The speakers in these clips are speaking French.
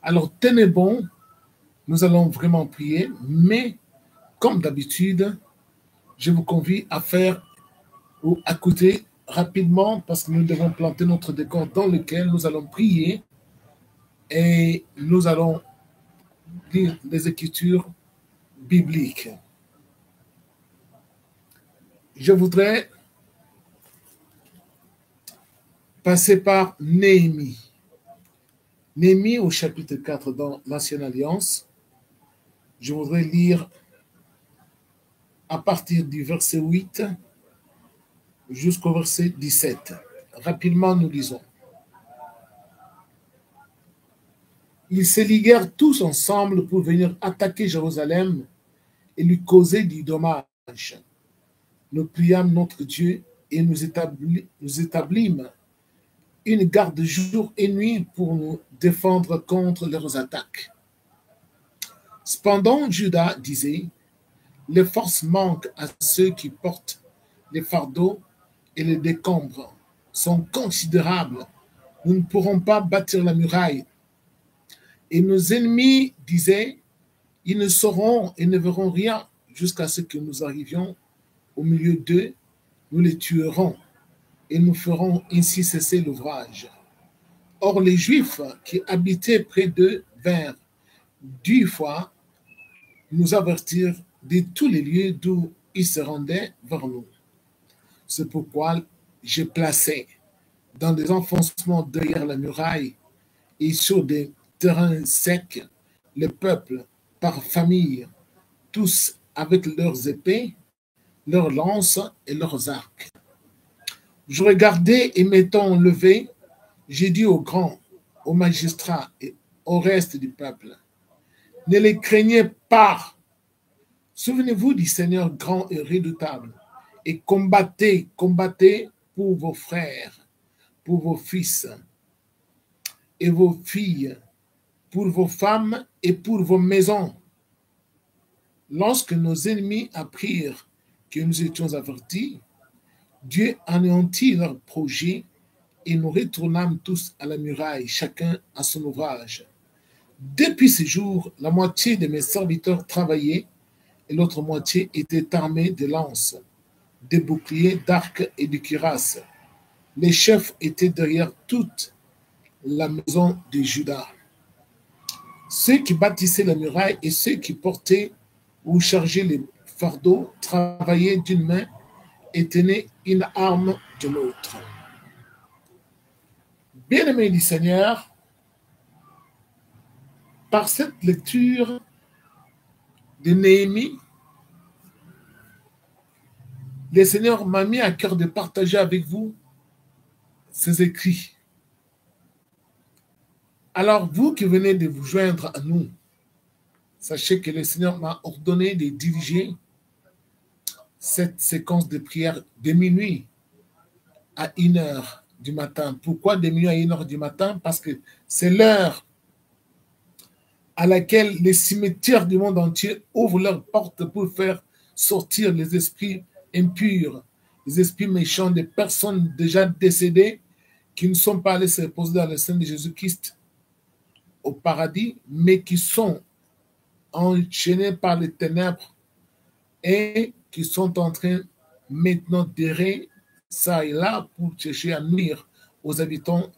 Alors, tenez bon, nous allons vraiment prier, mais comme d'habitude, je vous convie à faire ou à écouter rapidement parce que nous devons planter notre décor dans lequel nous allons prier et nous allons lire les Écritures bibliques. Je voudrais passer par Néhémie. Néhémie au chapitre 4 dans l'Ancienne Alliance. Je voudrais lire à partir du verset 8 jusqu'au verset 17. Rapidement, nous lisons. Ils se liguèrent tous ensemble pour venir attaquer Jérusalem et lui causer du dommage. Nous priâmes notre Dieu et nous établîmes une garde jour et nuit pour nous défendre contre leurs attaques. Cependant, Judas disait, les forces manquent à ceux qui portent les fardeaux et les décombres sont considérables. Nous ne pourrons pas bâtir la muraille. Et nos ennemis disaient, ils ne sauront et ne verront rien jusqu'à ce que nous arrivions au milieu d'eux. Nous les tuerons et nous ferons ainsi cesser l'ouvrage. Or, les Juifs qui habitaient près d'eux vinrent 10 fois nous avertir de tous les lieux d'où ils se rendaient vers nous. C'est pourquoi j'ai placé dans des enfoncements derrière la muraille et sur des terrains secs le peuple par famille, tous avec leurs épées, leurs lances et leurs arcs. Je regardais et m'étant levé, j'ai dit aux grands, aux magistrats et au reste du peuple, ne les craignez pas. Souvenez-vous du Seigneur grand et redoutable et combattez pour vos frères, pour vos fils et vos filles, pour vos femmes et pour vos maisons. Lorsque nos ennemis apprirent que nous étions avertis, Dieu anéantit leurs projets et nous retournâmes tous à la muraille, chacun à son ouvrage. Depuis ce jour, la moitié de mes serviteurs travaillaient et l'autre moitié était armée de lances, de boucliers, d'arcs et de cuirasses. Les chefs étaient derrière toute la maison de Juda. Ceux qui bâtissaient la muraille et ceux qui portaient ou chargeaient les fardeaux travaillaient d'une main et tenaient une arme de l'autre. Bien-aimés du Seigneur, par cette lecture de Néhémie, le Seigneur m'a mis à cœur de partager avec vous ces écrits. Alors, vous qui venez de vous joindre à nous, sachez que le Seigneur m'a ordonné de diriger cette séquence de prière de minuit à 1h du matin. Pourquoi de minuit à 1h du matin? Parce que c'est l'heure à laquelle les cimetières du monde entier ouvrent leurs portes pour faire sortir les esprits impurs, les esprits méchants des personnes déjà décédées qui ne sont pas allées se reposer dans le sein de Jésus-Christ au paradis, mais qui sont enchaînés par les ténèbres et qui sont en train maintenant d'errer ça et là pour chercher à nuire aux habitants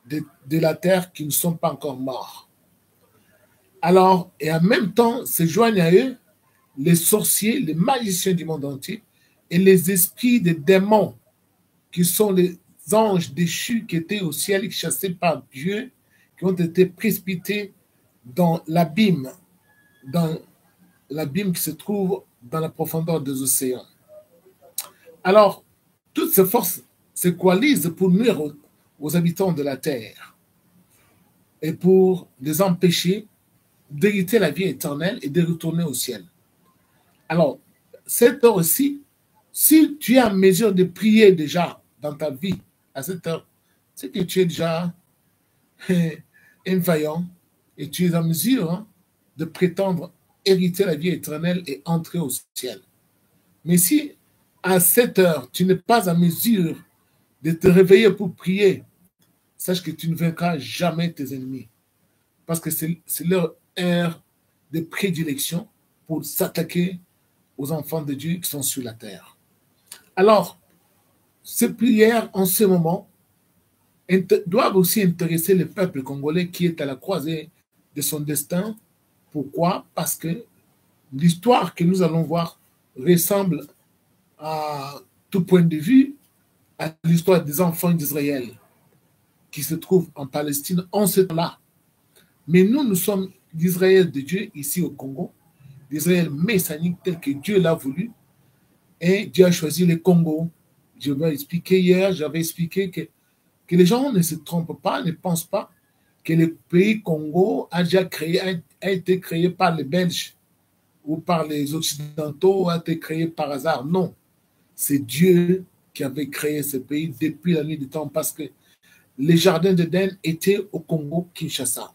de la terre qui ne sont pas encore morts. Alors, et en même temps, se joignent à eux les sorciers, les magiciens du monde entier et les esprits des démons qui sont les anges déchus qui étaient au ciel chassés par Dieu, qui ont été précipités dans l'abîme qui se trouve dans la profondeur des océans. Alors, toutes ces forces se coalisent pour nuire aux habitants de la terre et pour les empêcher d'hériter la vie éternelle et de retourner au ciel. Alors, cette heure-ci, si tu es en mesure de prier déjà dans ta vie à cette heure, c'est que tu es déjà un vaillant et tu es en mesure de prétendre hériter la vie éternelle et entrer au ciel. Mais si à cette heure, tu n'es pas en mesure de te réveiller pour prier, sache que tu ne vaincras jamais tes ennemis. parce que c'est leur ère de prédilection pour s'attaquer aux enfants de Dieu qui sont sur la terre. Alors, ces prières en ce moment doivent aussi intéresser le peuple congolais qui est à la croisée de son destin. Pourquoi? Parce que l'histoire que nous allons voir ressemble à tout point de vue à l'histoire des enfants d'Israël qui se trouvent en Palestine en ce temps-là. Mais nous sommes d'Israël de Dieu ici au Congo, d'Israël messianique tel que Dieu l'a voulu, et Dieu a choisi le Congo. Je vais expliquer hier, j'avais expliqué que les gens ne se trompent pas, ne pensent pas que le pays Congo a été créé par les Belges ou par les Occidentaux, a été créé par hasard. Non, c'est Dieu qui avait créé ce pays depuis la nuit du temps parce que les jardins d'Éden étaient au Congo, Kinshasa.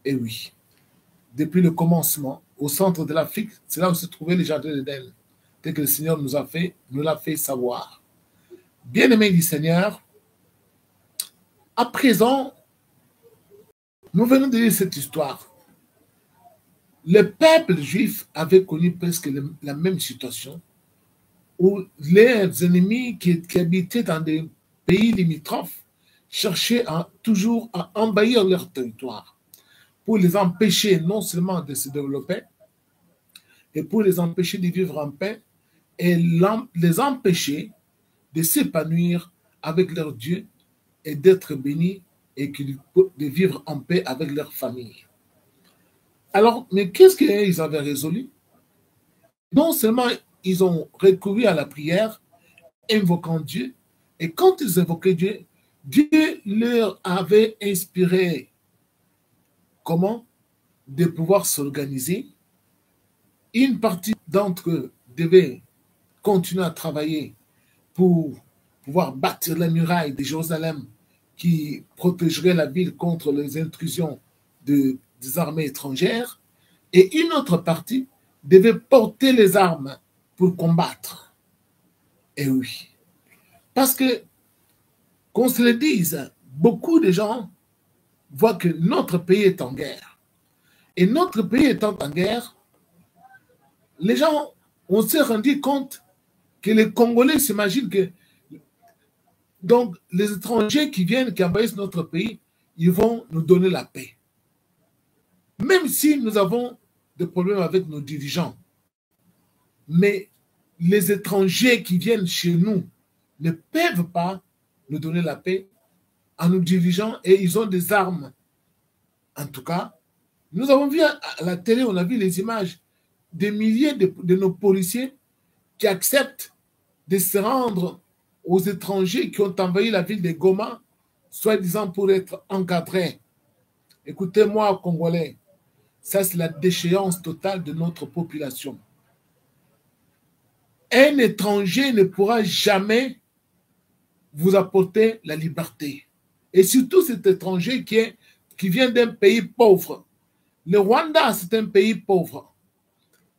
Et oui, depuis le commencement, au centre de l'Afrique, c'est là où se trouvaient les jardins d'Éden, tel que le Seigneur nous l'a fait savoir. Bien-aimés du Seigneur, à présent, nous venons de lire cette histoire. Le peuple juif avait connu presque la même situation où les ennemis qui habitaient dans des pays limitrophes cherchaient toujours à envahir leur territoire pour les empêcher non seulement de se développer, et pour les empêcher de vivre en paix et les empêcher de s'épanouir avec leur Dieu et d'être bénis et de vivre en paix avec leur famille. Alors, mais qu'est-ce qu'ils avaient résolu? Non seulement ils ont recouru à la prière, invoquant Dieu, et quand ils invoquaient Dieu, Dieu leur avait inspiré comment de pouvoir s'organiser. Une partie d'entre eux devait continuer à travailler pour pouvoir bâtir la muraille de Jérusalem qui protégerait la ville contre les intrusions des armées étrangères, et une autre partie devait porter les armes pour combattre. Et oui, parce que, qu'on se le dise, beaucoup de gens voient que notre pays est en guerre. Et notre pays étant en guerre, les gens, on s'est rendu compte que les Congolais s'imaginent que donc les étrangers qui viennent, qui envahissent notre pays, ils vont nous donner la paix. Même si nous avons des problèmes avec nos dirigeants, mais les étrangers qui viennent chez nous ne peuvent pas nous donner la paix en nous dirigeant et ils ont des armes. En tout cas, nous avons vu à la télé, on a vu les images des milliers de nos policiers qui acceptent de se rendre aux étrangers qui ont envahi la ville de Goma, soi-disant pour être encadrés. Écoutez-moi, Congolais, ça c'est la déchéance totale de notre population. Un étranger ne pourra jamais vous apporter la liberté. Et surtout cet étranger qui vient d'un pays pauvre. Le Rwanda, c'est un pays pauvre.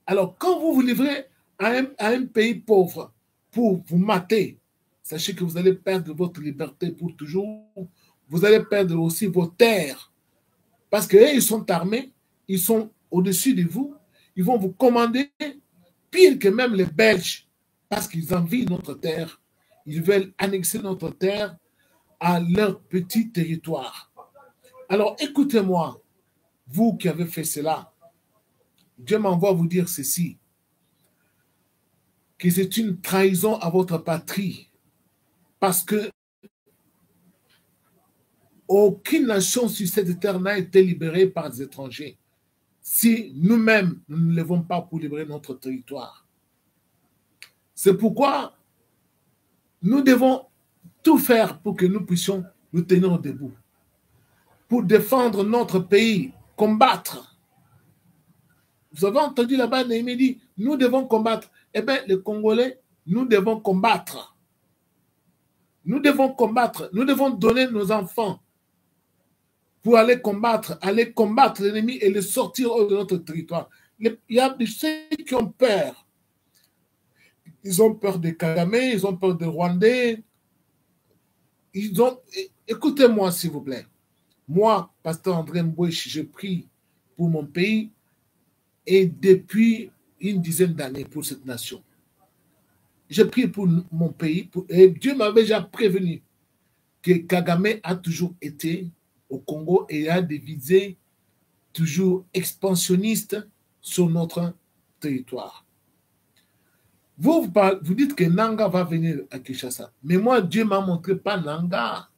Alors, quand vous vous livrez à un pays pauvre pour vous mater, sachez que vous allez perdre votre liberté pour toujours. Vous allez perdre aussi vos terres. Parce qu'eux, ils sont armés, ils sont au-dessus de vous, ils vont vous commander pire que même les Belges, parce qu'ils envient notre terre. Ils veulent annexer notre terre à leur petit territoire. Alors, écoutez-moi, vous qui avez fait cela, Dieu m'envoie vous dire ceci, que c'est une trahison à votre patrie, parce que aucune nation sur cette terre n'a été libérée par des étrangers si nous-mêmes, nous ne levons pas pour libérer notre territoire. C'est pourquoi nous devons tout faire pour que nous puissions nous tenir debout, pour défendre notre pays, combattre. Vous avez entendu là-bas, Néhémie dit, nous devons combattre. Eh bien, les Congolais, nous devons combattre. Nous devons combattre. Nous devons donner nos enfants pour aller combattre l'ennemi et le sortir hors de notre territoire. Il y a ceux qui ont peur. Ils ont peur des Kagame, ils ont peur des Rwandais. Écoutez-moi, s'il vous plaît. Moi, pasteur André Mbouech, je prie pour mon pays et depuis une dizaine d'années pour cette nation. Je prie pour mon pays et Dieu m'avait déjà prévenu que Kagame a toujours été au Congo et a des visées toujours expansionnistes sur notre territoire. Vous dites que Nanga va venir à Kinshasa. Mais moi, Dieu m'a montré pas Nanga.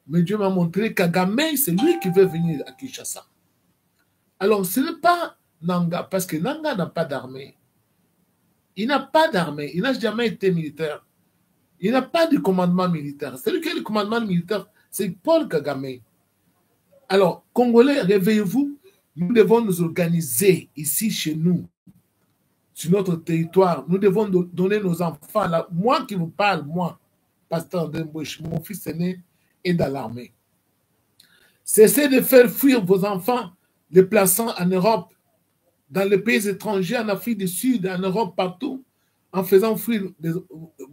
Mais Dieu m'a montré Kagame, c'est lui qui veut venir à Kinshasa. Alors, ce n'est pas Nanga, parce que Nanga n'a pas d'armée. Il n'a pas d'armée. Il n'a jamais été militaire. Il n'a pas de commandement militaire. Celui qui a le commandement militaire, c'est Paul Kagame. Alors, Congolais, réveillez-vous. Nous devons nous organiser ici chez nous, sur notre territoire. Nous devons donner nos enfants. Là. Moi qui vous parle, moi, pasteur Dembouche, mon fils aîné est dans l'armée. Cessez de faire fuir vos enfants, les plaçant en Europe, dans les pays étrangers, en Afrique du Sud, en Europe, partout, en faisant fuir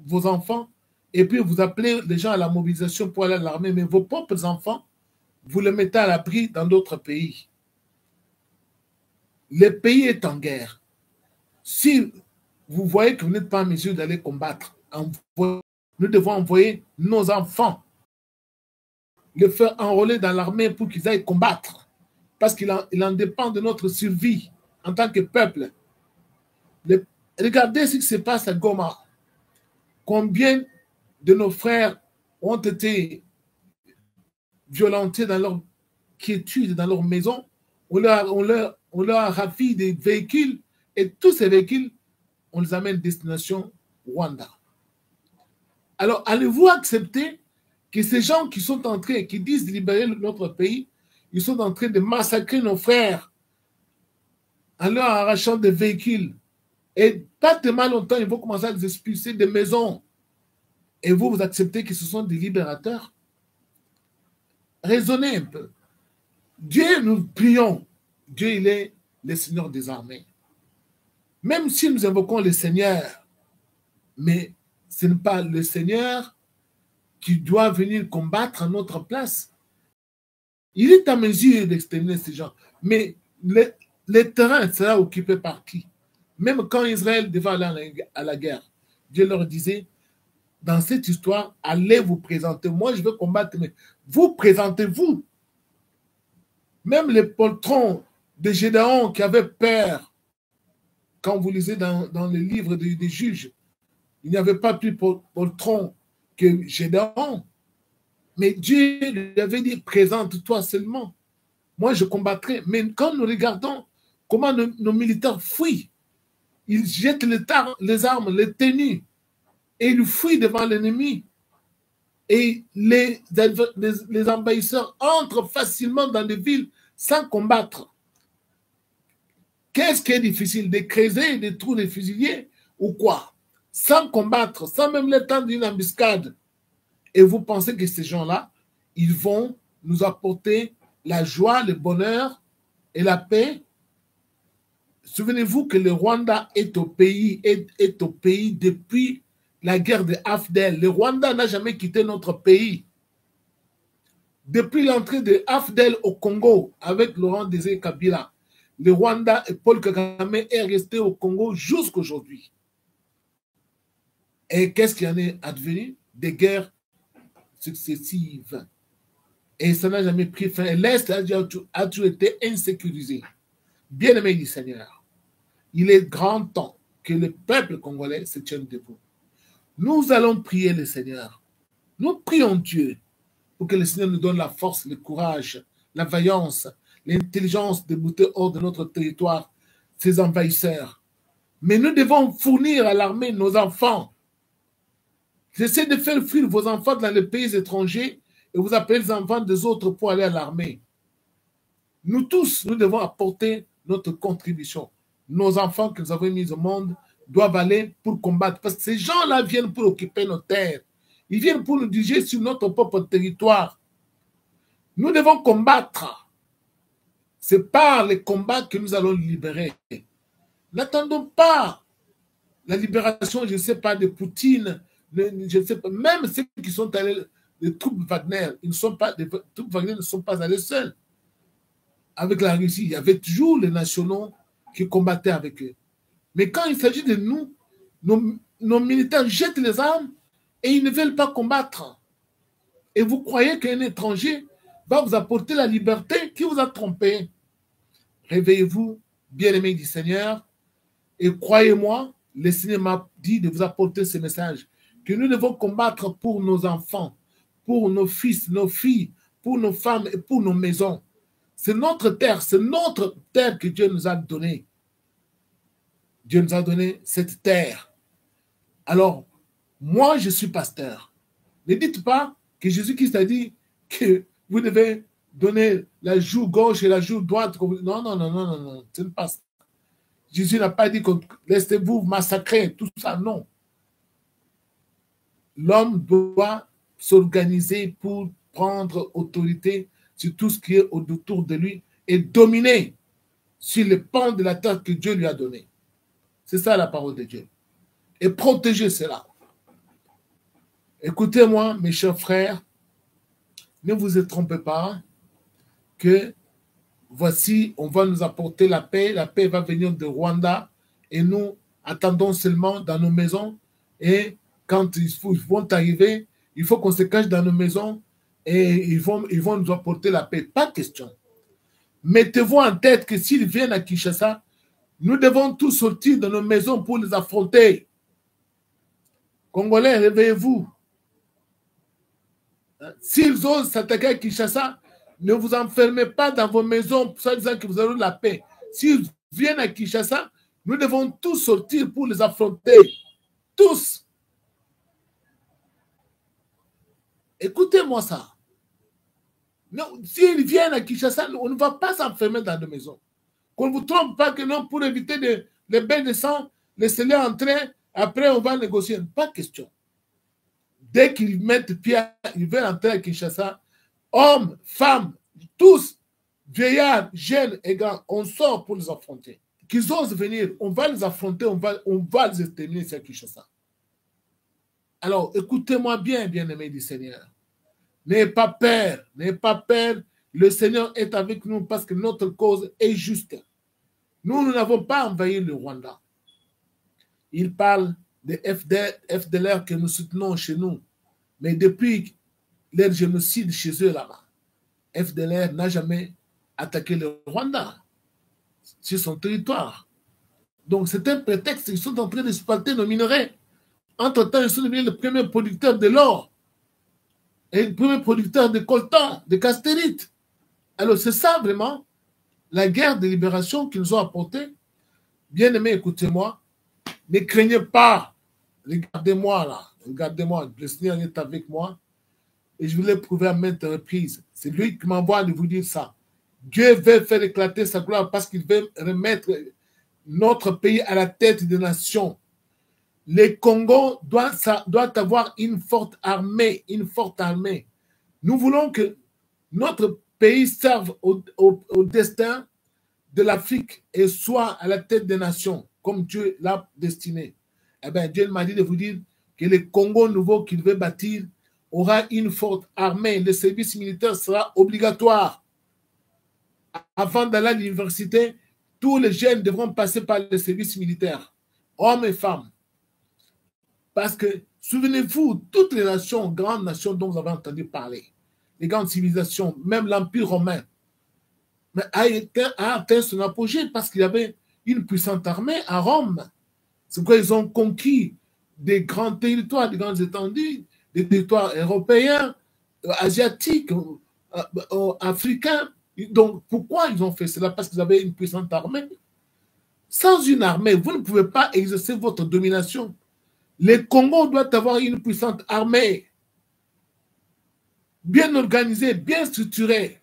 vos enfants, et puis vous appelez les gens à la mobilisation pour aller à l'armée, mais vos propres enfants, vous les mettez à l'abri dans d'autres pays. Le pays est en guerre. Si vous voyez que vous n'êtes pas en mesure d'aller combattre, nous devons envoyer nos enfants, les faire enrôler dans l'armée pour qu'ils aillent combattre. Parce qu'il en dépend de notre survie en tant que peuple. Regardez ce qui se passe à Goma. Combien de nos frères ont été violentés dans leur quiétude, dans leur maison. On leur a ravi des véhicules et tous ces véhicules, on les amène destination Rwanda. Alors, allez-vous accepter que ces gens qui sont en train, qui disent libérer notre pays, ils sont en train de massacrer nos frères en leur arrachant des véhicules. Et pas tellement longtemps, ils vont commencer à les expulser des maisons. Et vous acceptez que ce sont des libérateurs? Raisonnez un peu. Dieu, nous prions. Dieu, il est le Seigneur des armées. Même si nous invoquons le Seigneur, mais ce n'est pas le Seigneur qui doit venir combattre à notre place. Il est en mesure d'exterminer ces gens. Mais le terrain sera occupé par qui? Même quand Israël devait aller à la guerre, Dieu leur disait, dans cette histoire, allez vous présenter. Moi, je veux combattre, mais vous présentez-vous. Même les poltrons de Gédéon qui avaient peur, quand vous lisez dans les livres des juges, il n'y avait pas plus poltron que Gédéon. Mais Dieu lui avait dit, présente-toi seulement. Moi, je combattrai. Mais quand nous regardons comment nos militaires fuient, ils jettent les armes, les tenues, et ils fuient devant l'ennemi. Et les envahisseurs entrent facilement dans les villes sans combattre. Qu'est-ce qui est difficile? De creuser des trous de fusiliers ou quoi? Sans combattre, sans même le temps d'une embuscade. Et vous pensez que ces gens-là, ils vont nous apporter la joie, le bonheur et la paix? Souvenez-vous que le Rwanda est au pays depuis la guerre de Afdel. Le Rwanda n'a jamais quitté notre pays. Depuis l'entrée de Afdel au Congo avec Laurent Désiré Kabila, le Rwanda et Paul Kagame est resté au Congo jusqu'aujourd'hui. Et qu'est-ce qui en est advenu? Des guerres successives. Et ça n'a jamais pris fin. L'Est a toujours été insécurisé. Bien-aimé du Seigneur, il est grand temps que le peuple congolais se tienne debout. Nous allons prier le Seigneur. Nous prions Dieu pour que le Seigneur nous donne la force, le courage, la vaillance, l'intelligence de bouter hors de notre territoire ces envahisseurs. Mais nous devons fournir à l'armée nos enfants. J'essaie de faire fuir vos enfants dans les pays étrangers et vous appelez les enfants des autres pour aller à l'armée. Nous tous, nous devons apporter notre contribution. Nos enfants que nous avons mis au monde doivent aller pour combattre. Parce que ces gens-là viennent pour occuper nos terres. Ils viennent pour nous diriger sur notre propre territoire. Nous devons combattre. C'est par les combats que nous allons libérer. N'attendons pas la libération, je ne sais pas, de Poutine, je ne sais pas, même ceux qui sont allés les troupes Wagner, les troupes Wagner ne sont pas allées seules avec la Russie. Il y avait toujours les nationaux qui combattaient avec eux. Mais quand il s'agit de nous, nos militaires jettent les armes et ils ne veulent pas combattre. Et vous croyez qu'un étranger va vous apporter la liberté? Qui vous a trompé? Réveillez-vous, bien-aimés du Seigneur, et croyez-moi, le Seigneur m'a dit de vous apporter ce message, que nous devons combattre pour nos enfants, pour nos fils, nos filles, pour nos femmes et pour nos maisons. C'est notre terre que Dieu nous a donnée. Dieu nous a donné cette terre. Alors, moi, je suis pasteur. Ne dites pas que Jésus-Christ a dit que vous devez donner la joue gauche et la joue droite. Non, non, non, non, non, non. Ce n'est pas ça. Jésus n'a pas dit que laissez-vous massacrer, tout ça, non. L'homme doit s'organiser pour prendre autorité sur tout ce qui est autour de lui et dominer sur les pans de la terre que Dieu lui a donné. C'est ça la parole de Dieu. Et protéger cela. Écoutez-moi, mes chers frères, ne vous trompez pas que voici, on va nous apporter la paix va venir de Rwanda et nous attendons seulement dans nos maisons et quand ils vont arriver, il faut qu'on se cache dans nos maisons et ils vont nous apporter la paix. Pas de question. Mettez-vous en tête que s'ils viennent à Kinshasa, nous devons tous sortir de nos maisons pour les affronter. Congolais, réveillez-vous. S'ils osent s'attaquer à Kinshasa, ne vous enfermez pas dans vos maisons en disant que vous aurez la paix. S'ils viennent à Kinshasa, nous devons tous sortir pour les affronter. Tous. Écoutez-moi ça. S'ils viennent à Kinshasa, on ne va pas s'enfermer dans nos maisons. Qu'on ne vous trompe pas que non, pour éviter les bains de sang, laissez-les entrer, après on va négocier. Pas question. Dès qu'ils mettent pied, ils veulent entrer à Kinshasa, hommes, femmes, tous, vieillards, jeunes et grands, on sort pour les affronter. Qu'ils osent venir, on va les affronter, on va les exterminer ici à Kinshasa. Alors, écoutez-moi bien, bien-aimés du Seigneur. N'ayez pas peur, n'ayez pas peur. Le Seigneur est avec nous parce que notre cause est juste. Nous n'avons pas envahi le Rwanda. Il parle des FDLR que nous soutenons chez nous. Mais depuis leur génocide chez eux là-bas, FDLR n'a jamais attaqué le Rwanda sur son territoire. Donc c'est un prétexte. Ils sont en train d'exploiter nos minerais. Entre-temps, ils sont devenus les premiers producteurs de l'or et les premiers producteurs de coltan, de castérite. Alors c'est ça vraiment la guerre de libération qu'ils nous ont apportée. Bien-aimés, écoutez-moi. Ne craignez pas. Regardez-moi là. Regardez-moi. Le Seigneur est avec moi. Et je vous l'ai prouvé à maintes reprises. C'est lui qui m'envoie de vous dire ça. Dieu veut faire éclater sa gloire parce qu'il veut remettre notre pays à la tête des nations. Le Congo doit avoir une forte armée. Une forte armée. Nous voulons que notre pays serve au destin de l'Afrique et soit à la tête des nations, comme Dieu l'a destiné. Eh bien, Dieu m'a dit de vous dire que le Congo nouveau qu'il veut bâtir aura une forte armée. Le service militaire sera obligatoire. Avant d'aller à l'université, tous les jeunes devront passer par le service militaire, hommes et femmes. Parce que, souvenez-vous, toutes les nations, grandes nations dont vous avez entendu parler, les grandes civilisations, même l'Empire romain, a atteint son apogée parce qu'il y avait une puissante armée à Rome. C'est pourquoi ils ont conquis des grands territoires, des grandes étendues, des territoires européens, asiatiques, africains. Donc, pourquoi ils ont fait cela? Parce qu'ils avaient une puissante armée. Sans une armée, vous ne pouvez pas exercer votre domination. Le Congo doit avoir une puissante armée, bien organisée, bien structurée.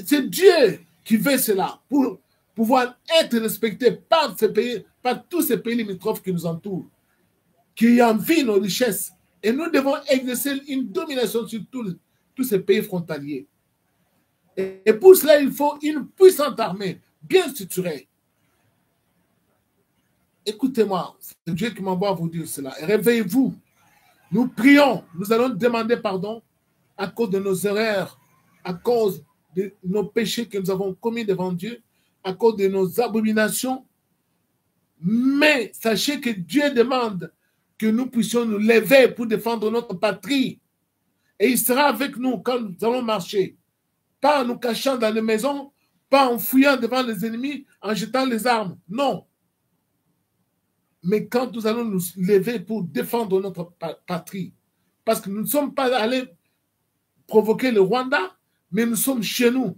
C'est Dieu qui veut cela pour pouvoir être respecté par ces pays, par tous ces pays limitrophes qui nous entourent, qui envient nos richesses. Et nous devons exercer une domination sur tous ces pays frontaliers. Et pour cela, il faut une puissante armée, bien structurée. Écoutez-moi, c'est Dieu qui m'envoie vous dire cela. Réveillez-vous. Nous prions, nous allons demander pardon à cause de nos erreurs, à cause de nos péchés que nous avons commis devant Dieu, à cause de nos abominations. Mais sachez que Dieu demande que nous puissions nous lever pour défendre notre patrie. Et il sera avec nous quand nous allons marcher. Pas en nous cachant dans les maisons, pas en fuyant devant les ennemis, en jetant les armes. Non. Mais quand nous allons nous lever pour défendre notre patrie, parce que nous ne sommes pas allés provoquer le Rwanda, mais nous sommes chez nous.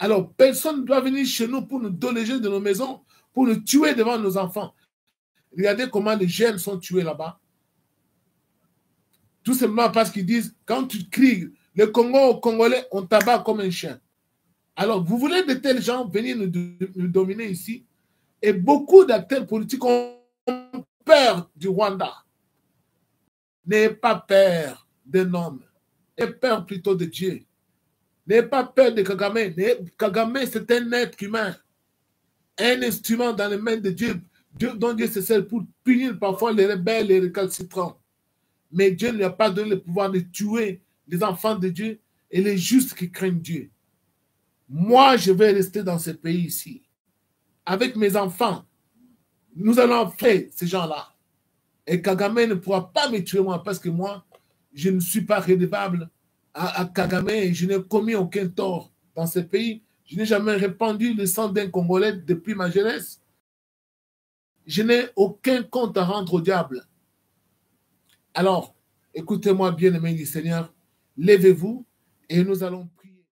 Alors, personne ne doit venir chez nous pour nous déloger de nos maisons, pour nous tuer devant nos enfants. Regardez comment les jeunes sont tués là-bas. Tout simplement parce qu'ils disent, quand tu cries, le Congo aux Congolais, on tabac comme un chien. Alors, vous voulez de tels gens venir nous dominer ici? Et beaucoup d'acteurs politiques ont peur du Rwanda. N'ayez pas peur d'un homme. Ayez peur plutôt de Dieu. N'ayez pas peur de Kagame. Kagame, c'est un être humain. Un instrument dans les mains de Dieu, dont Dieu se sert pour punir parfois les rebelles, les récalcitrants. Mais Dieu ne lui a pas donné le pouvoir de tuer les enfants de Dieu et les justes qui craignent Dieu. Moi, je vais rester dans ce pays ici. Avec mes enfants, nous allons faire ces gens-là. Et Kagame ne pourra pas me tuer moi, parce que moi, je ne suis pas redevable à Kagame et je n'ai commis aucun tort dans ce pays. Je n'ai jamais répandu le sang d'un Congolais depuis ma jeunesse. Je n'ai aucun compte à rendre au diable. Alors, écoutez-moi, bien-aimés du Seigneur, levez-vous et nous allons